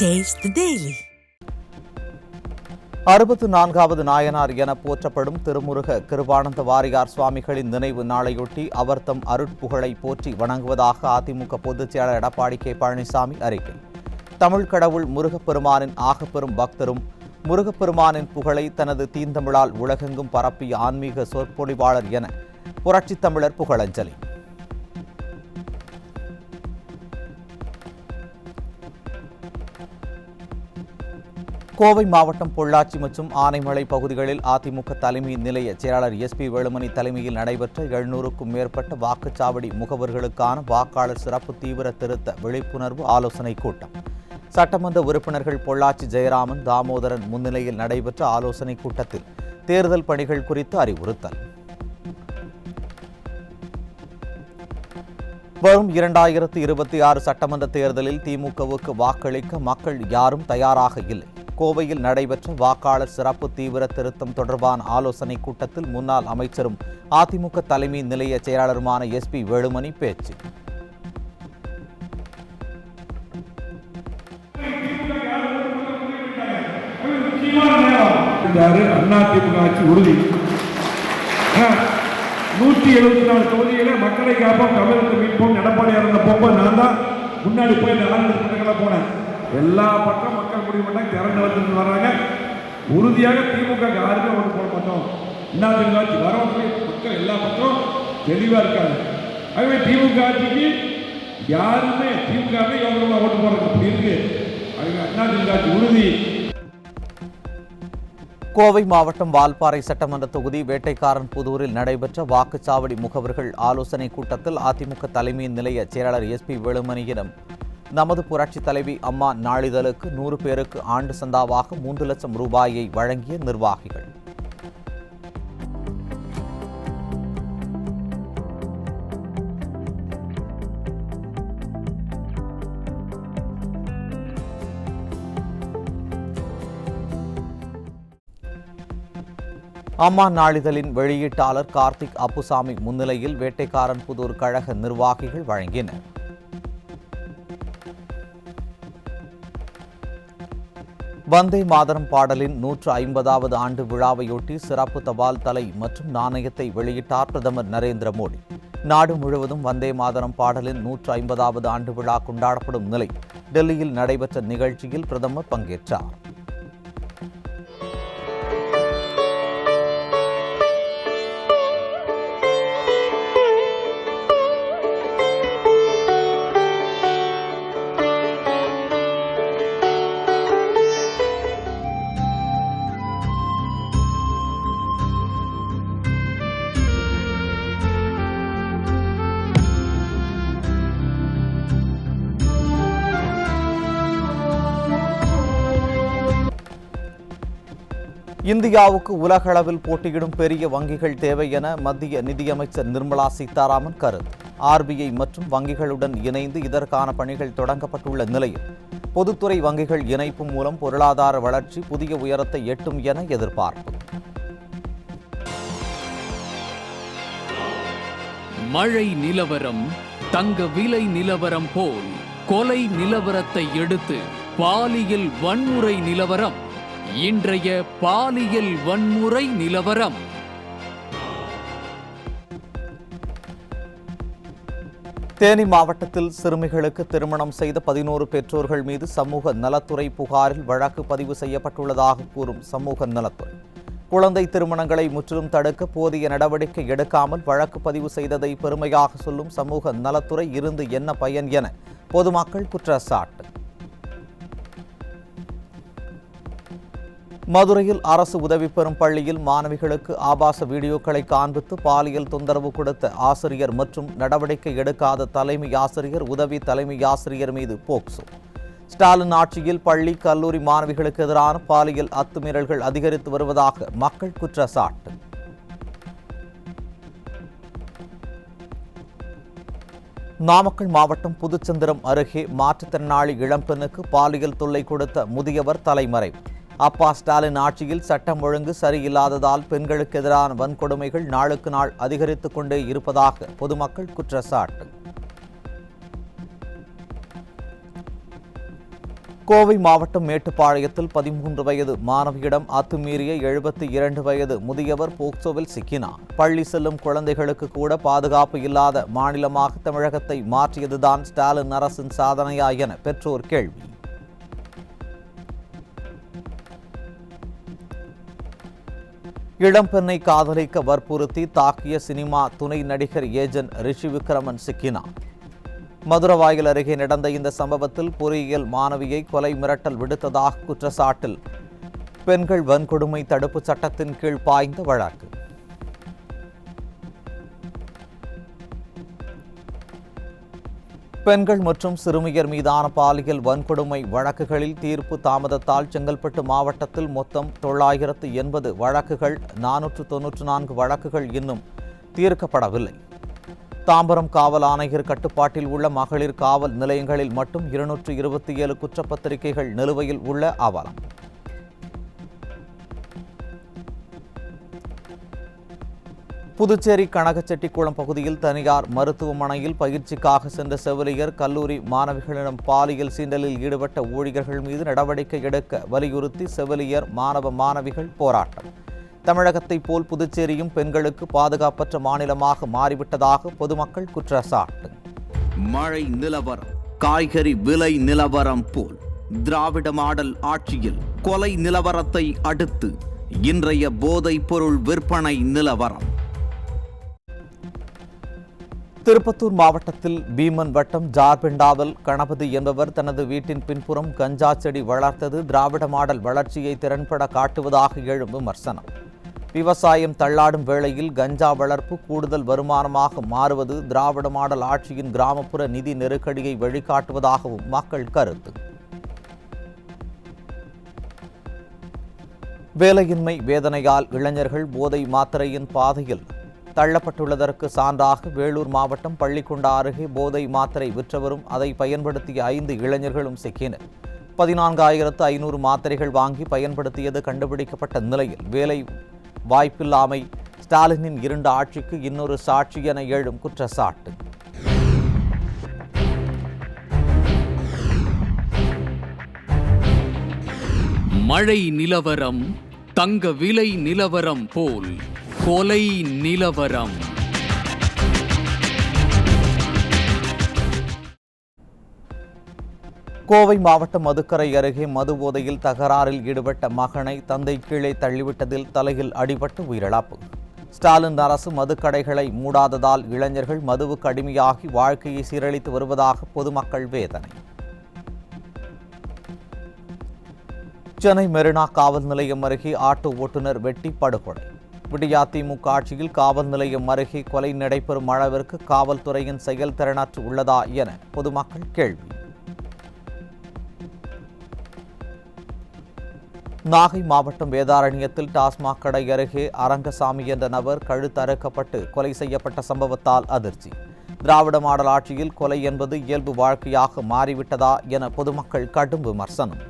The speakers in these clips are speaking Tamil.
Taste the Daily. 64வது நாயனார் என போற்றப்படும் திருமுருக கிருபானந்த வாரியார் சுவாமிகளின் நினைவு நாளையொட்டி அவர் தம் அருட்புகழை போற்றி வணங்குவதாக அதிமுக பொதுச் செயலாளர் எடப்பாடி கே பழனிசாமி அறிக்கை. தமிழ் கடவுள் முருகப்பெருமானின் ஆகப்பெரும் பக்தரும் முருகப்பெருமானின் புகழை தனது தீந்தமிழால் உலகெங்கும் பரப்பிய ஆன்மீக சொற்பொழிவாளர் என புரட்சித் தமிழர் புகழஞ்சலி. கோவை மாவட்டம் பொள்ளாச்சி மற்றும் ஆனைமலை பகுதிகளில் அதிமுக தலைமை நிலைய செயலாளர் SP வேலுமணி தலைமையில் நடைபெற்ற 700க்கும் மேற்பட்ட வாக்குச்சாவடி முகவர்களுக்கான வாக்காளர் சிறப்பு தீவிர திருத்த விழிப்புணர்வு ஆலோசனைக் கூட்டம். சட்டமன்ற உறுப்பினர்கள் பொள்ளாச்சி ஜெயராமன், தாமோதரன் முன்னிலையில் நடைபெற்ற ஆலோசனைக் கூட்டத்தில் தேர்தல் பணிகள் குறித்து அறிவுறுத்தல். வரும் 2026 சட்டமன்ற தேர்தலில் திமுகவுக்கு வாக்களிக்க மக்கள் யாரும் தயாராக இல்லை. கோவையில் நடைபெற்ற வாக்காளர் சிறப்பு தீவிர திருத்தம் தொடர்பான ஆலோசனைக் கூட்டத்தில் முன்னாள் அமைச்சரும் அதிமுக தலைமை நிலைய செயலாளருமான SP வேலுமணி பேச்சு. உறுதி 174 தொகுதியில மக்களை காப்போம், தமிழகத்தை மீட்போம், எடப்பாடியார் இருந்த போகும்போது நான் தான் முன்னாடி போய் இந்த ஆளுநர் போனேன். எல்லா பக்கம் மக்கள் முடிவு பண்ண திரண்டு வந்து வர்றாங்க. உறுதியாக திமுக யாருமே ஓட்டு போட மாட்டோம். இன்னும் ஆட்சி வரவங்க மக்கள் எல்லா பக்கம் தெளிவா இருக்காங்க. ஆகவே திமுக ஆட்சிக்கு யாருமே திமுக ஓட்டு போடுறது அப்படி இருக்கு. அதிமுக ஆட்சி உறுதி. கோவை மாவட்டம் வால்பாறை சட்டமன்ற தொகுதி வேட்டைக்காரன் புதூரில் நடைபெற்ற வாக்குச்சாவடி முகவர்கள் ஆலோசனைக் கூட்டத்தில் அதிமுக தலைமை நிலைய செயலாளர் SP வேலுமணியிடம் நமது புரட்சி தலைவி அம்மா நாளிதழுக்கு 100 பேருக்கு ஆண்டு சந்தாவாக 3 லட்சம் ரூபாயை வழங்கிய நிர்வாகிகள். அம்மா நாளிதழின் வெளியீட்டாளர் கார்த்திக் அப்புசாமி முன்னிலையில் வேட்டைக்காரன் புதூர் கழக நிர்வாகிகள் வழங்கினர். வந்தே மாதரம் பாடலின் 150வது ஆண்டு விழாவையொட்டி சிறப்பு தபால் தலை மற்றும் நாணயத்தை வெளியிட்டார் பிரதமர் நரேந்திர மோடி. நாடு முழுவதும் வந்தே மாதரம் பாடலின் 150வது ஆண்டு விழா கொண்டாடப்படும் நிலை டெல்லியில் நடைபெற்ற நிகழ்ச்சியில் பிரதமர் பங்கேற்றார். இந்தியாவுக்கு உலகளவில் போட்டியிடும் பெரிய வங்கிகள் தேவை என மத்திய நிதியமைச்சர் நிர்மலா சீதாராமன் கருத்து. RBI மற்றும் வங்கிகளுடன் இணைந்து இதற்கான பணிகள் தொடங்கப்பட்டுள்ள நிலையில் பொதுத்துறை வங்கிகள் இணைப்பு மூலம் பொருளாதார வளர்ச்சி புதிய உயரத்தை எட்டும் என எதிர்பார்ப்பு. மழை நிலவரம் தங்க விலை நிலவரம் போல் கொலை நிலவரத்தை எடுத்து பாலியல் வன்முறை நிலவரம். இன்றைய பாலியல் வன்முறை நிலவரம். தேனி மாவட்டத்தில் சிறுமிகளுக்கு திருமணம் செய்த 11 பெற்றோர்கள் மீது சமூக நலத்துறை புகாரில் வழக்கு பதிவு செய்யப்பட்டுள்ளதாக கூறும் சமூக நலத்துறை, குழந்தை திருமணங்களை முற்றிலும் தடுக்க போதிய நடவடிக்கை எடுக்காமல் வழக்கு பதிவு செய்ததை பெருமையாக சொல்லும் சமூக நலத்துறை இருந்து என்ன பயன் என பொதுமக்கள் குற்றச்சாட்டு. மதுரையில் அரசு உதவி பெறும் பள்ளியில் மாணவிகளுக்கு ஆபாச வீடியோக்களை காண்பித்து பாலியல் தொந்தரவு கொடுத்த ஆசிரியர் மற்றும் நடவடிக்கை எடுக்காத தலைமை ஆசிரியர், உதவி தலைமை ஆசிரியர் மீது போக்சோ. ஸ்டாலின் ஆட்சியில் பள்ளி கல்லூரி மாணவிகளுக்கு எதிரான பாலியல் அத்துமீறல்கள் அதிகரித்து வருவதாக மக்கள் குற்றச்சாட்டு. நாமக்கல் மாவட்டம் புதுச்சந்திரம் அருகே மாற்றுத்திறனாளி இளம்பெண்ணுக்கு பாலியல் தொல்லை கொடுத்த முதியவர் தலைமறைவு. அப்பா ஸ்டாலின் ஆட்சியில் சட்டம் ஒழுங்கு சரியில்லாததால் பெண்களுக்கு எதிரான வன்கொடுமைகள் நாளுக்கு நாள் அதிகரித்துக் கொண்டே இருப்பதாக பொதுமக்கள் குற்றச்சாட்டு. கோவை மாவட்டம் மேட்டுப்பாளையத்தில் 13 வயது மாணவியிடம் அத்துமீறிய 72 வயது முதியவர் போக்சோவில் சிக்கினார். பள்ளி செல்லும் குழந்தைகளுக்கு கூட பாதுகாப்பு இல்லாத மாநிலமாக தமிழகத்தை மாற்றியதுதான் ஸ்டாலின் அரசின் சாதனையா என பெற்றோர் கேள்வி. இளம்பெண்ணை காதலிக்க வற்புறுத்தி தாக்கிய சினிமா துணை நடிகர் ஏஜென்ட் ரிஷி விக்ரமன் சிக்கினார். மதுரவாயல் அருகே நடந்த இந்த சம்பவத்தில் பொறியியல் மாணவியை கொலை மிரட்டல் விடுத்ததாக குற்றச்சாட்டில் பெண்கள் வன்கொடுமை தடுப்பு சட்டத்தின் கீழ் பாய்ந்த வழக்கு. பெண்கள் மற்றும் சிறுமியர் மீதான பாலியல் வன்கொடுமை வழக்குகளில் தீர்ப்பு தாமதத்தால் செங்கல்பட்டு மாவட்டத்தில் மொத்தம் 980 வழக்குகள் 494 வழக்குகள் இன்னும் தீர்க்கப்படவில்லை. தாம்பரம் காவல் ஆணையர் கட்டுப்பாட்டில் உள்ள மகளிர் காவல் நிலையங்களில் மட்டும் 227 குற்றப்பத்திரிகைகள் நிலுவையில் உள்ள அவலம். புதுச்சேரி கனகச்செட்டிக்குளம் பகுதியில் தனியார் மருத்துவமனையில் பயிற்சிக்காக சென்ற செவிலியர் கல்லூரி மாணவிகளிடம் பாலியல் சீண்டலில் ஈடுபட்ட ஊழியர்கள் மீது நடவடிக்கை எடுக்க வலியுறுத்தி செவிலியர் மாணவ மாணவிகள் போராட்டம். தமிழகத்தை போல் புதுச்சேரியும் பெண்களுக்கு பாதுகாப்பற்ற மாநிலமாக மாறிவிட்டதாக பொதுமக்கள் குற்றச்சாட்டு. மழை நிலவரம், காய்கறி விலை நிலவரம் போல் திராவிட மாடல் ஆட்சியில் கொலை நிலவரத்தை அடுத்து இன்றைய போதைப் பொருள் விற்பனை நிலவரம். திருப்பத்தூர் மாவட்டத்தில் பீமன் வட்டம் ஜார்பெண்டாவில் கணபதி என்பவர் தனது வீட்டின் பின்புறம் கஞ்சா செடி வளர்த்தது திராவிட மாடல் வளர்ச்சியை திறன்பட காட்டுவதாக எழும் விமர்சனம். விவசாயம் தள்ளாடும் வேளையில் கஞ்சா வளர்ப்பு கூடுதல் வருமானமாக மாறுவது திராவிட மாடல் ஆட்சியின் கிராமப்புற நிதி நெருக்கடியை வழிகாட்டுவதாகவும் மக்கள் கருத்து. வேலையின்மை வேதனையால் இளைஞர்கள் போதை மாத்திரையின் பாதையில் தள்ளப்பட்டுள்ளதற்கு சான்றாக வேலூர் மாவட்டம் பள்ளிக்கொண்டா அருகே போதை மாத்திரை விற்றவரும் அதை பயன்படுத்திய 5 இளைஞர்களும் சிக்கினர். 14,500 மாத்திரைகள் வாங்கி பயன்படுத்தியது கண்டுபிடிக்கப்பட்ட நிலையில் வேலை வாய்ப்பில்லாமை ஸ்டாலினின் 2 ஆட்சிக்கு இன்னொரு சாட்சி என எழும் குற்றச்சாட்டு. மழை நிலவரம் தங்க விலை நிலவரம் போல் கொலை நிலவரம். கோவை மாவட்டம் மதுக்கரை அருகே மது போதையில் தகராறில் ஈடுபட்ட மகனை தந்தை கீழே தள்ளிவிட்டதில் தலையில் அடிபட்டு உயிரிழப்பு. ஸ்டாலின் அரசு மதுக்கடைகளை மூடாததால் இளைஞர்கள் மதுவுக்கு அடிமையாகி வாழ்க்கையை சீரழித்து வருவதாக பொதுமக்கள் வேதனை. சென்னை மெரினா காவல் நிலையம் அருகே ஆட்டோ ஓட்டுநர் வெட்டி படுகொலை. விடியாதிமுக ஆட்சியில் காவல் நிலையம் அருகே கொலை நடைபெறும் அளவிற்கு காவல்துறையின் செயல்திறனற்று உள்ளதா என பொதுமக்கள் கேள்வி. நாகை மாவட்டம் வேதாரண்யத்தில் டாஸ்மாக் கடை அருகே அரங்கசாமி என்ற நபர் கழுத்தறுக்கப்பட்டு கொலை செய்யப்பட்ட சம்பவத்தால் அதிர்ச்சி. திராவிட மாடல் ஆட்சியில் கொலை என்பது இயல்பு வாழ்க்கையாக மாறிவிட்டதா என பொதுமக்கள் கடும் விமர்சனம்.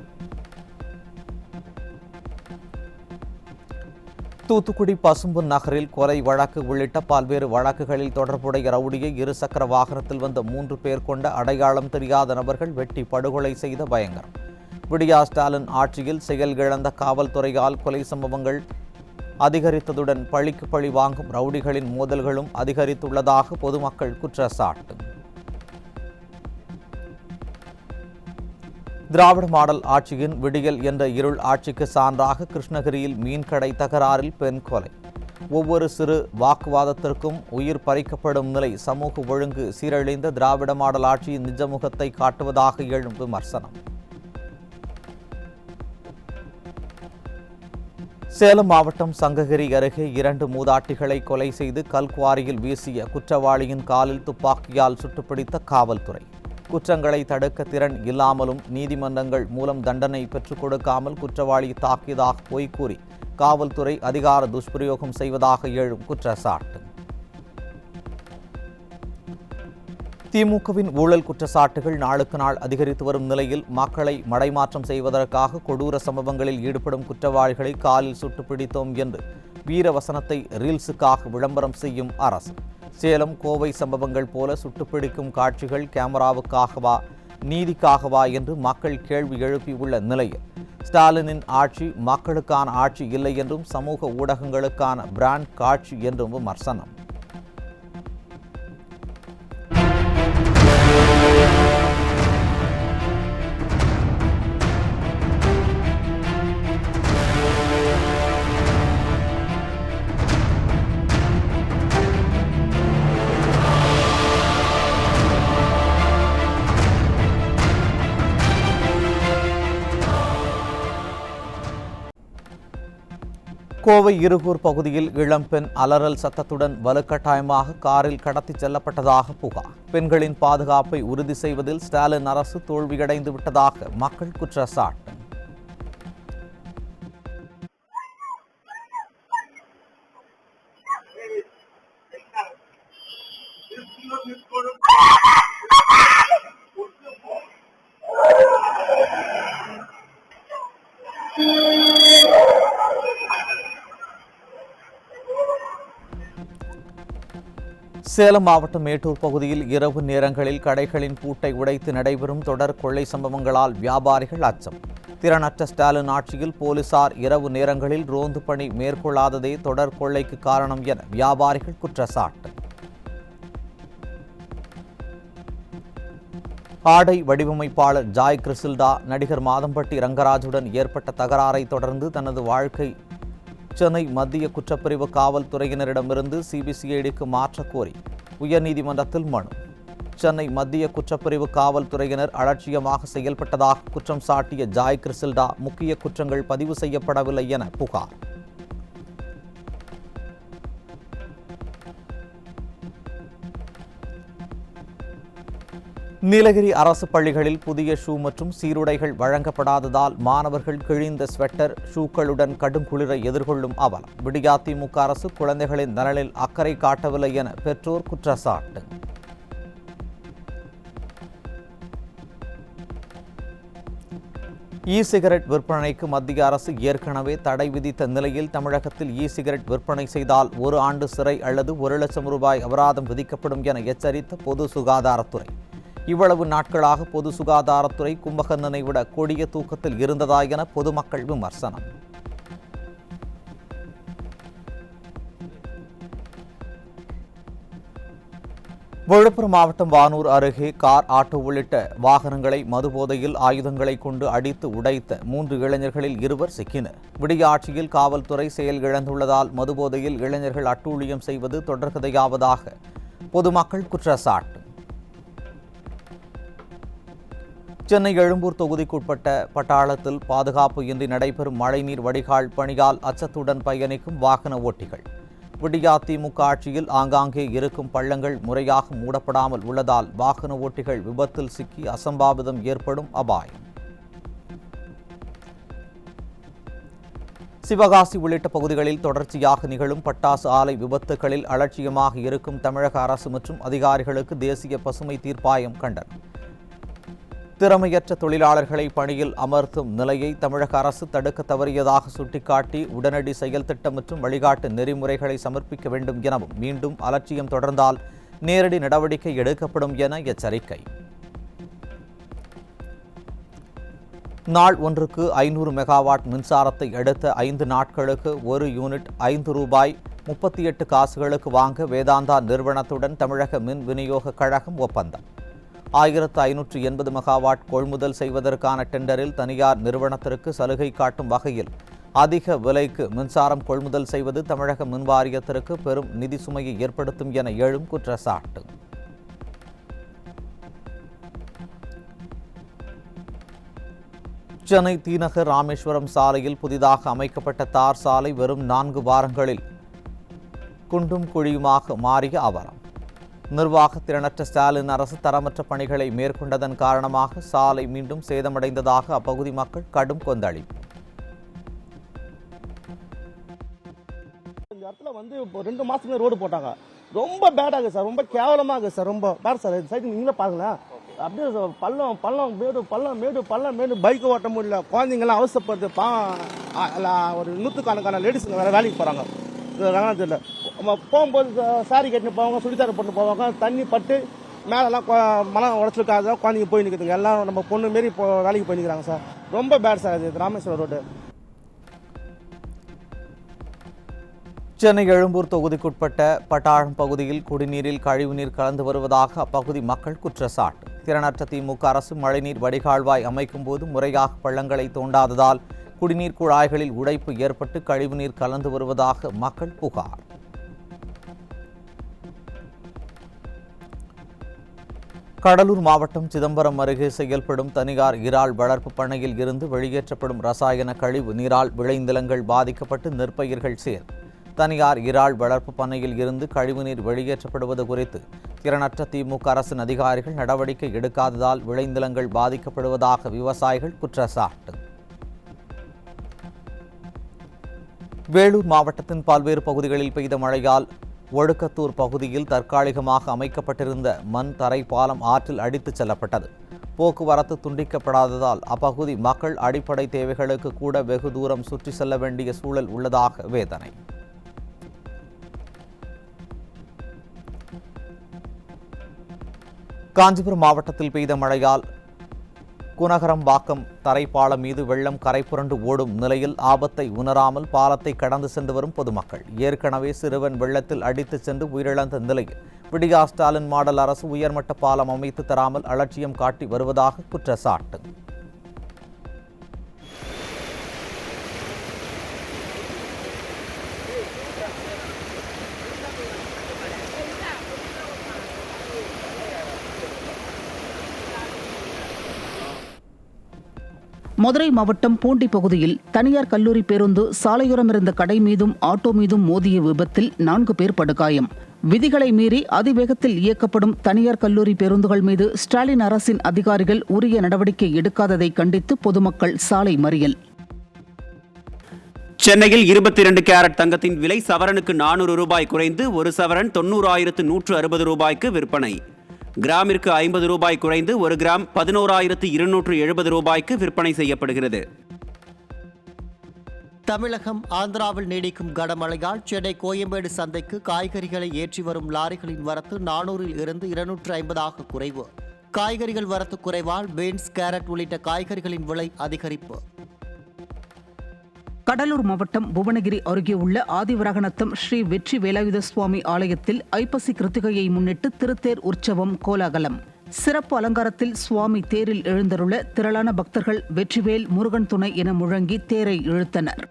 தூத்துக்குடி பசும்பொன் நகரில் கொலை வழக்கு உள்ளிட்ட பல்வேறு வழக்குகளில் தொடர்புடைய ரவுடியை இருசக்கர வாகனத்தில் வந்த 3 பேர் கொண்ட அடையாளம் தெரியாத நபர்கள் வெட்டி படுகொலை செய்த பயங்கரம். விடியா ஸ்டாலின் ஆட்சியில் செயல்கிழந்த காவல்துறையால் கொலை சம்பவங்கள் அதிகரித்ததுடன் பழிக்கு பழி வாங்கும் ரவுடிகளின் மோதல்களும் அதிகரித்துள்ளதாக பொதுமக்கள் குற்றச்சாட்டு. திராவிட மாடல் ஆட்சியின் விடியல் என்ற இருள் ஆட்சிக்கு சான்றாக கிருஷ்ணகிரியில் மீன்கடை தகராறில் பெண் கொலை. ஒவ்வொரு சிறு வாக்குவாதத்திற்கும் உயிர் பறிக்கப்படும் நிலை சமூக ஒழுங்கு சீரழிந்த திராவிட மாடல் ஆட்சியின் நிஜமுகத்தை காட்டுவதாக எழும் விமர்சனம். சேலம் மாவட்டம் சங்ககிரி அருகே 2 மூதாட்டிகளை கொலை செய்து கல்குவாரியில் வீசிய குற்றவாளியின் காலில் துப்பாக்கியால் சுட்டுப்பிடித்த காவல்துறை. குற்றங்களை தடுக்க திறன் இல்லாமலும் நீதிமன்றங்கள் மூலம் தண்டனை பெற்றுக் கொடுக்காமல் குற்றவாளி தாக்கியதாக பொய் கூறி காவல்துறை அதிகார துஷ்பிரயோகம் செய்வதாக எழும் குற்றச்சாட்டு. திமுகவின் ஊழல் குற்றச்சாட்டுகள் நாளுக்கு நாள் அதிகரித்து வரும் நிலையில் மக்களை மடைமாற்றம் செய்வதற்காக கொடூர சம்பவங்களில் ஈடுபடும் குற்றவாளிகளை காலில் சுட்டு பிடித்தோம் என்று வீரவசனத்தை ரீல்ஸுக்காக விளம்பரம் செய்யும் அரசு. சேலம் கோவை சம்பவங்கள் போல சுட்டுப்பிடிக்கும் காட்சிகள் கேமராவுக்காகவா நீதிக்காகவா என்று மக்கள் கேள்வி எழுப்பியுள்ள நிலையில் ஸ்டாலினின் ஆட்சி மக்களுக்கான ஆட்சி இல்லை என்றும் சமூக ஊடகங்களுக்கான பிராண்ட் காட்சி என்றும் விமர்சனம். கோவை இருகூர் பகுதியில் இளம்பெண் அலறல் சத்தத்துடன் வலுக்கட்டாயமாக காரில் கடத்திச் செல்லப்பட்டதாக புகார். பெண்களின் பாதுகாப்பை உறுதி செய்வதில் ஸ்டாலின் அரசு தோல்வியடைந்து விட்டதாக மக்கள் குற்றச்சாட்டு. சேலம் மாவட்டம் மேட்டூர் பகுதியில் இரவு நேரங்களில் கடைகளின் பூட்டை உடைத்து நடைபெறும் தொடர் கொள்ளை சம்பவங்களால் வியாபாரிகள் அச்சம். திறனற்ற ஸ்டாலின் ஆட்சியில் போலீசார் இரவு நேரங்களில் ரோந்து பணி மேற்கொள்ளாததே தொடர் கொள்ளைக்கு காரணம் என வியாபாரிகள் குற்றச்சாட்டு. ஆடை வடிவமைப்பாளர் ஜாய் கிறிசில்டா நடிகர் மாதம்பட்டி ரங்கராஜுடன் ஏற்பட்ட தகராறை தொடர்ந்து தனது வாழ்க்கை சென்னை மத்திய குற்றப்பிரிவு காவல்துறையினரிடமிருந்து சிபிசிஐடிக்கு மாற்றக் கோரி உயர்நீதிமன்றத்தில் மனு. சென்னை மத்திய குற்றப்பிரிவு காவல்துறையினர் அலட்சியமாக செயல்பட்டதாக குற்றம் சாட்டிய ஜாய் கிறிசில்டா முக்கிய குற்றங்கள் பதிவு செய்யப்படவில்லை என புகார். நீலகிரி அரசு பள்ளிகளில் புதிய ஷூ மற்றும் சீருடைகள் வழங்கப்படாததால் மாணவர்கள் கிழிந்த ஸ்வெட்டர் ஷூக்களுடன் கடும் குளிரை எதிர்கொள்ளும் அவலம். விடியாதிமுக அரசு குழந்தைகளின் நலனில் அக்கறை காட்டவில்லை என பெற்றோர் குற்றச்சாட்டு. இ சிகரெட் விற்பனைக்கு மத்திய அரசு ஏற்கனவே தடை விதித்த நிலையில் தமிழகத்தில் இ சிகரெட் விற்பனை செய்தால் 1 ஆண்டு சிறை அல்லது 1 லட்சம் ரூபாய் அபராதம் விதிக்கப்படும் என எச்சரித்த பொது சுகாதாரத்துறை. இவ்வளவு நாட்களாக பொது சுகாதாரத்துறை கும்பகர்ணனை விட கொடிய தூக்கத்தில் இருந்ததா என பொதுமக்கள் விமர்சனம். விழுப்புரம் மாவட்டம் வானூர் அருகே கார், ஆட்டோ உள்ளிட்ட வாகனங்களை மதுபோதையில் ஆயுதங்களை கொண்டு அடித்து உடைத்த 3 இளைஞர்களில் 2 சிக்கினர். விடிய ஆட்சியில் காவல்துறை செயல் இழந்துள்ளதால் மதுபோதையில் இளைஞர்கள் அட்டூழியம் செய்வது தொடர்கதையாவதாக பொதுமக்கள் குற்றச்சாட்டு. சென்னை எழும்பூர் தொகுதிக்குட்பட்ட பட்டாளத்தில் பாதுகாப்பு இன்றி நடைபெறும் மழைநீர் வடிகால் பணியால் அச்சத்துடன் பயணிக்கும் வாகன ஓட்டிகள். விடியாதிமுக ஆட்சியில் ஆங்காங்கே இருக்கும் பள்ளங்கள் முறையாக மூடப்படாமல் உள்ளதால் வாகன ஓட்டிகள் விபத்தில் சிக்கி அசம்பாவிதம் ஏற்படும் அபாயம். சிவகாசி உள்ளிட்ட பகுதிகளில் தொடர்ச்சியாக நிகழும் பட்டாசு ஆலை விபத்துகளில் அலட்சியமாக இருக்கும் தமிழக அரசு மற்றும் அதிகாரிகளுக்கு தேசிய பசுமை தீர்ப்பாயம் கண்டனம். திறமையற்ற தொழிலாளர்களை பணியில் அமர்த்தும் நிலையை தமிழக அரசு தடுக்க தவறியதாக சுட்டிக்காட்டி உடனடி செயல் திட்டம் மற்றும் வழிகாட்டு நெறிமுறைகளை சமர்ப்பிக்க வேண்டும் எனவும், மீண்டும் அலட்சியம் தொடர்ந்தால் நேரடி நடவடிக்கை எடுக்கப்படும் என எச்சரிக்கை. நாள் ஒன்றுக்கு 500 மெகாவாட் மின்சாரத்தை அடுத்த 5 நாட்களுக்கு 1 யூனிட் 5 ரூபாய் 38 காசுகளுக்கு வாங்க வேதாந்தா நிறுவனத்துடன் தமிழக மின் விநியோக கழகம் ஒப்பந்தம். 1580 மெகாவாட் கொள்முதல் செய்வதற்கான டெண்டரில் தனியார் நிறுவனத்திற்கு சலுகை காட்டும் வகையில் அதிக விலைக்கு மின்சாரம் கொள்முதல் செய்வது தமிழக மின் வாரியத்திற்கு பெரும் நிதி சுமையை ஏற்படுத்தும் என எழும் குற்றச்சாட்டு. சென்னை தீநகர் ராமேஸ்வரம் சாலையில் புதிதாக அமைக்கப்பட்ட தார் சாலை வெறும் 4 வாரங்களில் குண்டும் குழியுமாக மாறிய அவலம். நிர்வாக திறனற்ற ஸ்டாலின் அரசு தரமற்ற பணிகளை மேற்கொண்டதன் காரணமாக சாலை மீண்டும் சேதமடைந்ததாக அப்பகுதி மக்கள் கடும் கொந்தளிப்பு. இந்த இடத்துல வந்து 2 மாசத்துக்கு ரோடு போட்டாங்க. ரொம்ப பேடாக சார், ரொம்ப கேவலமாக சார், ரொம்ப பேட் சார். இந்த சைடு நீங்களே பாருங்களேன், அப்படியே பள்ளம் பள்ளம் மேடு பள்ளம் மேடு பள்ளம் மேடு, பைக் ஓட்ட முடியல, குழந்தைங்களாம் அவசரப்படுது. ஒரு 100கணக்கான லேடிஸுங்க வேற வேலைக்கு போறாங்க. தெரியல போகும்போது சாரி கட்டின்னு போவாங்க, சுடிதார் போட்டு போவாங்க, தண்ணி பட்டு மேலெல்லாம் மனம் உடச்சிருக்காத குழந்தைங்க போய் நிற்குதுங்க. எல்லாம் நம்ம பொண்ணு மாரி இப்போ வேலைக்கு போய் நிற்கிறாங்க சார். ரொம்ப பேட் சார் இது ராமேஸ்வரம் ரோடு. சென்னை எழும்பூர் தொகுதிக்குட்பட்ட பட்டாளம் பகுதியில் குடிநீரில் கழிவுநீர் கலந்து வருவதாக அப்பகுதி மக்கள் குற்றச்சாட்டு. திறனற்ற திமுக அரசு மழைநீர் வடிகால்வாய் அமைக்கும் போது முறையாக பள்ளங்களை தோண்டாததால் குடிநீர் குழாய்களில் உடைப்பு ஏற்பட்டு கழிவுநீர் கலந்து வருவதாக மக்கள் புகார். கடலூர் மாவட்டம் சிதம்பரம் அருகே செயல்படும் தனியார் இறால் வளர்ப்பு பண்ணையில் இருந்து வெளியேற்றப்படும் ரசாயன கழிவு நீரால் விளைநிலங்கள் பாதிக்கப்பட்டு நெற்பயிர்கள் சேர். தனியார் இறால் வளர்ப்பு பண்ணையில் இருந்து கழிவுநீர் வெளியேற்றப்படுவது குறித்து திறனற்ற திமுக அரசின் அதிகாரிகள் நடவடிக்கை எடுக்காததால் விளைநிலங்கள் பாதிக்கப்படுவதாக விவசாயிகள் குற்றச்சாட்டு. வேலூர் மாவட்டத்தின் பல்வேறு பகுதிகளில் பெய்த மழையால் ஒடுக்கத்தூர் பகுதியில் தற்காலிகமாக அமைக்கப்பட்டிருந்த மண் தரை பாலம் ஆற்றில் அடித்துச் செல்லப்பட்டது. போக்குவரத்து துண்டிக்கப்படாததால் அப்பகுதி மக்கள் அடிப்படை தேவைகளுக்கு கூட வெகு தூரம் சுற்றி செல்ல வேண்டிய சூழல் உள்ளதாக வேதனை. காஞ்சிபுரம் மாவட்டத்தில் பெய்த மழையால் குணகரம்பாக்கம் தரைப்பாலம் மீது வெள்ளம் கரை புரண்டு ஓடும் நிலையில் ஆபத்தை உணராமல் பாலத்தை கடந்து சென்று வரும் பொதுமக்கள். ஏற்கனவே சிறுவன் வெள்ளத்தில் அடித்துச் சென்று உயிரிழந்த நிலையில் விடியா ஸ்டாலின் மாடல் அரசு உயர்மட்ட பாலம் அமைத்து தராமல் அலட்சியம் காட்டி வருவதாக குற்றச்சாட்டு. மதுரை மாவட்டம் பூண்டி பகுதியில் தனியார் கல்லூரி பேருந்து சாலையோரம் இருந்த கடை மீதும் ஆட்டோ மீதும் மோதிய விபத்தில் 4 பேர் படுகாயம். விதிகளை மீறி அதிவேகத்தில் இயக்கப்படும் தனியார் கல்லூரி பேருந்துகள் மீது ஸ்டாலின் அரசின் அதிகாரிகள் உரிய நடவடிக்கை எடுக்காததை கண்டித்து பொதுமக்கள் சாலை மறியல். சென்னையில் 22 கேரட் தங்கத்தின் விலை சவரனுக்கு 400 ரூபாய் குறைந்து ஒரு சவரன் 90,160 ரூபாய்க்கு விற்பனை. கிராமிற்கு 50 ரூபாய் குறைந்து ஒரு கிராம் 11,270 ரூபாய்க்கு விற்பனை செய்யப்படுகிறது. தமிழகம் ஆந்திராவில் நீடிக்கும் கனமழையால் சென்னை கோயம்பேடு சந்தைக்கு காய்கறிகளை ஏற்றி வரும் லாரிகளின் வரத்து 400 இருந்து 250 குறைவு. காய்கறிகள் வரத்து குறைவால் பீன்ஸ், கேரட் உள்ளிட்ட காய்கறிகளின் விலை அதிகரிப்பு. கடலூர் மாவட்டம் புவனகிரி அருகே உள்ள ஆதிவரகநத்தம் ஸ்ரீ வெற்றி வேலாயுத சுவாமி ஆலயத்தில் ஐப்பசி கிருத்திகையை முன்னிட்டு திருத்தேர் உற்சவம் கோலாகலம். சிறப்பு அலங்காரத்தில் சுவாமி தேரில் எழுந்தருள திரளான பக்தர்கள் வெற்றிவேல் முருகன் துணை என முழங்கி தேரை இழுத்தனர்.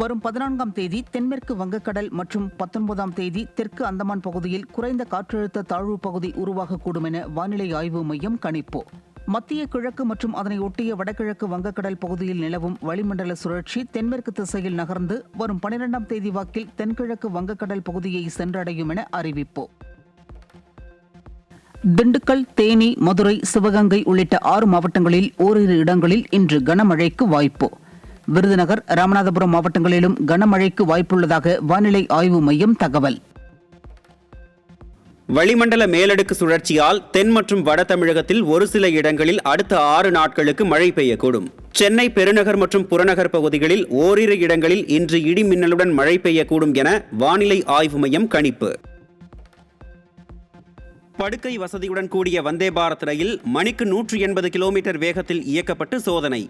வரும் 14ஆம் தேதி தென்மேற்கு வங்கக்கடல் மற்றும் 19ஆம் தேதி தெற்கு அந்தமான் பகுதியில் குறைந்த காற்றழுத்த தாழ்வு பகுதி உருவாகக்கூடும் என வானிலை ஆய்வு மையம் கணிப்பு. மத்திய கிழக்கு மற்றும் அதனை ஒட்டிய வடகிழக்கு வங்கக்கடல் பகுதியில் நிலவும் வளிமண்டல சுழற்சி தென்மேற்கு திசையில் நகர்ந்து வரும் 12ஆம் தேதி வாக்கில் தென்கிழக்கு வங்கக்கடல் பகுதியை சென்றடையும் என அறிவிப்பு. திண்டுக்கல், தேனி, மதுரை, சிவகங்கை உள்ளிட்ட 6 மாவட்டங்களில் ஓரிரு இடங்களில் இன்று கனமழைக்கு வாய்ப்பு. விருதுநகர், ராமநாதபுரம் மாவட்டங்களிலும் கனமழைக்கு வாய்ப்புள்ளதாக வானிலை ஆய்வு மையம் தகவல். வளிமண்டல மேலடுக்கு சுழற்சியால் தென் மற்றும் வட தமிழகத்தில் ஒரு சில இடங்களில் அடுத்த 6 நாட்களுக்கு மழை பெய்யக்கூடும். சென்னை பெருநகர் மற்றும் புறநகர் பகுதிகளில் ஓரிரு இடங்களில் இன்று இடி மின்னலுடன் மழை பெய்யக்கூடும் என வானிலை ஆய்வு மையம் கணிப்பு. படுக்கை வசதியுடன் கூடிய வந்தே பாரத் ரயில் மணிக்கு 180 கிலோமீட்டர் வேகத்தில் இயக்கப்பட்டு சோதனை.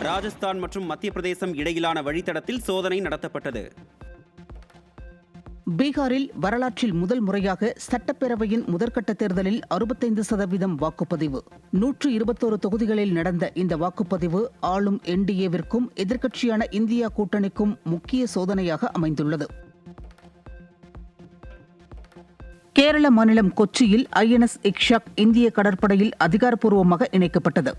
ராஜஸ்தான் மற்றும் மத்திய பிரதேசம் இடையிலான வழித்தடத்தில் சோதனை நடத்தப்பட்டது. பீகாரில் வரலாற்றில் முதல் முறையாக சட்டப்பேரவையின் முதற்கட்ட தேர்தலில் 65% வாக்குப்பதிவு. 121 தொகுதிகளில் நடந்த இந்த வாக்குப்பதிவு ஆளும் என்டிஏவிற்கும் எதிர்க்கட்சியான இந்தியா கூட்டணிக்கும் முக்கிய சோதனையாக அமைந்துள்ளது. கேரள மாநிலம் கொச்சியில் INS இக்ஷாக் இந்திய கடற்படையில் அதிகாரப்பூர்வமாக இணைக்கப்பட்டது.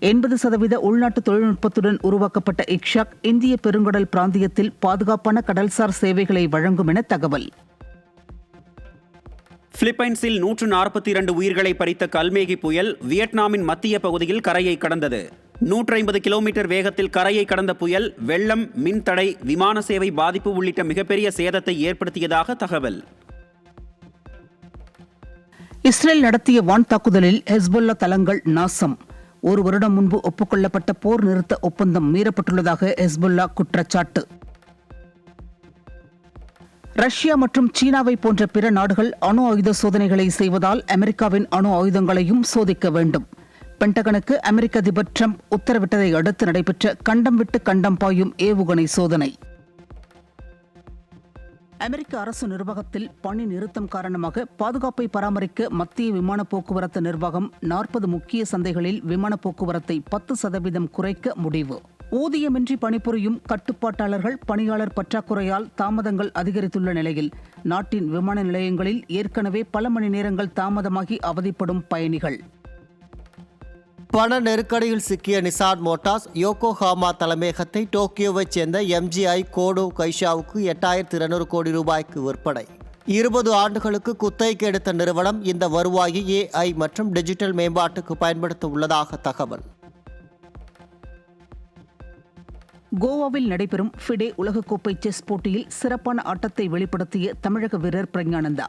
80% உள்நாட்டு தொழில்நுட்பத்துடன் உருவாக்கப்பட்ட இக்ஷாக் இந்திய பெருங்கடல் பிராந்தியத்தில் பாதுகாப்பான கடல்சார் சேவைகளை வழங்கும் என தகவல். பிலிப்பைன்ஸில் 142 உயிர்களை பறித்த கல்மேகி புயல் வியட்நாமின் மத்திய பகுதியில் கரையை கடந்தது. 150 கிலோமீட்டர் வேகத்தில் கரையை கடந்த புயல் வெள்ளம், மின்தடை, விமான சேவை பாதிப்பு உள்ளிட்ட மிகப்பெரிய சேதத்தை ஏற்படுத்தியதாக தகவல். இஸ்ரேல் நடத்திய வான் தாக்குதலில் ஹெஸ்பொல்லா தளங்கள் நாசம். ஒரு வருடம் முன்பு ஒப்புக்கொள்ளப்பட்ட போர் நிறுத்த ஒப்பந்தம் மீறப்பட்டுள்ளதாக ஹெஸ்பொல்லா குற்றச்சாட்டு. ரஷ்யா மற்றும் சீனாவை போன்ற பிற நாடுகள் அணு ஆயுத சோதனைகளை செய்வதால் அமெரிக்காவின் அணு ஆயுதங்களையும் சோதிக்க வேண்டும். பென்டகனுக்கு அமெரிக்க அதிபர் டிரம்ப் உத்தரவிட்டதை அடுத்து நடைபெற்ற கண்டம் விட்டு கண்டம் பாயும் ஏவுகணை சோதனை. அமெரிக்க அரசு நிர்வாகத்தில் பணி நிறுத்தம் காரணமாக பாதுகாப்பை பராமரிக்க மத்திய விமான போக்குவரத்து நிர்வாகம் 40 முக்கிய சந்தைகளில் விமான போக்குவரத்தை 10% குறைக்க முடிவு. ஊதியமின்றி பணிபுரியும் கட்டுப்பாட்டாளர்கள் பணியாளர் பற்றாக்குறையால் தாமதங்கள் அதிகரித்துள்ள நிலையில் நாட்டின் விமான நிலையங்களில் ஏற்கனவே பல மணி நேரங்கள் தாமதமாகி அவதிப்படும் பயணிகள். பண நெருக்கடியில் சிக்கிய நிசான் மோட்டார்ஸ் யோகோஹாமா தலைமையகத்தை டோக்கியோவைச் சேர்ந்த MGI கோடோ கைஷாவுக்கு 8200 கோடி ரூபாய்க்கு விற்பனை. 20 ஆண்டுகளுக்கு குத்தகைக்கு எடுத்த நிறுவனம் இந்த வருவாயை AI மற்றும் டிஜிட்டல் மேம்பாட்டுக்கு பயன்படுத்த உள்ளதாக தகவல். கோவாவில் நடைபெறும் ஃபிடே உலகக்கோப்பை செஸ் போட்டியில் சிறப்பான ஆட்டத்தை வெளிப்படுத்திய தமிழக வீரர் பிரக்ஞானந்தா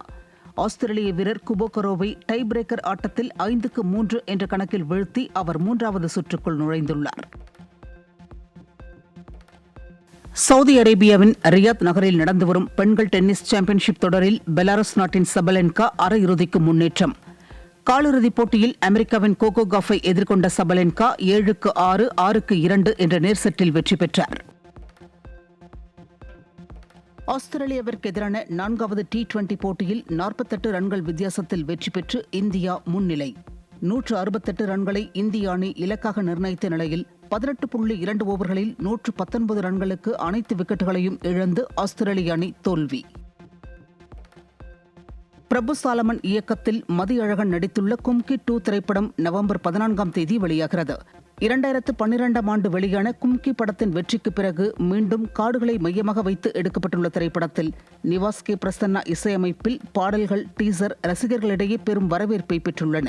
ஆஸ்திரேலிய வீரர் குபோகரோவை டை பிரேக்கர் ஆட்டத்தில் 5-3 என்ற கணக்கில் வீழ்த்தி அவர் 3வது சுற்றுக்குள் நுழைந்துள்ளார். சவுதி அரேபியாவின் ரியாத் நகரில் நடந்து வரும் பெண்கள் டென்னிஸ் சாம்பியன்ஷிப் தொடரில் பெலாரஸ் நாட்டின் சபலென்கா அரையிறுதிக்கு முன்னேற்றம். காலிறுதிப் போட்டியில் அமெரிக்காவின் கோகோ காஃபை எதிர்கொண்ட சபலென்கா 7-6, 6-2 என்ற நேர் செட்டில் வெற்றி பெற்றார். ஆஸ்திரேலியாவிற்கு எதிரான 4வது T20 போட்டியில் 48 ரன்கள் வித்தியாசத்தில் வெற்றி பெற்று இந்தியா முன்னிலை. 168 ரன்களை இந்திய அணி இலக்காக நிர்ணயித்த நிலையில் 18.2 ஓவர்களில் 119 ரன்களுக்கு அனைத்து விக்கெட்டுகளையும் இழந்து ஆஸ்திரேலிய அணி தோல்வி. பிரபு சாலமன் இயக்கத்தில் மதியழகன் நடித்துள்ள கும்கி 2 திரைப்படம் நவம்பர் 14ஆம் தேதி வெளியாகிறது. 2012ஆம் ஆண்டு வெளியான கும்கி படத்தின் வெற்றிக்கு பிறகு மீண்டும் காடுகளை மையமாக வைத்து எடுக்கப்பட்டுள்ள திரைப்படத்தில் நிவாஸ் கே பிரசன்னா இசையமைப்பில் பாடல்கள் டீசர் ரசிகர்களிடையே பெரும் வரவேற்பை பெற்றுள்ளன.